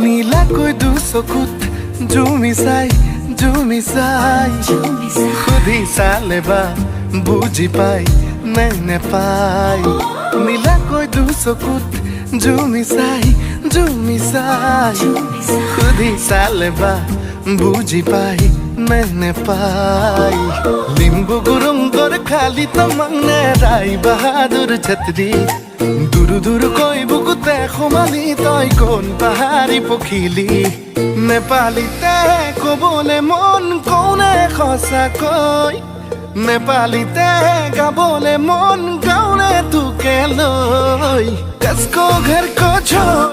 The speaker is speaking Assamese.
নীলা কৈ দু চকুত জুমি চাই সুধি চালে বা বুজি পাই নে নেপাই নীলা কৈ দু চকুত জুমি চাই সুধি চালে বা বুজি পাই নে নেপাই লিম্বু গুরুং তোর খালি তমনে রাই বাহাদুর ছত্রি দুরু দুরু কৈ বুকুতে সোমালি তই কোন পাহাৰী পখিলি নেপালীতে কবলে মন কৌনে সঁচাকৈ নেপালীতে গাবলে মন গাउने তোকে লৈ कसको घर को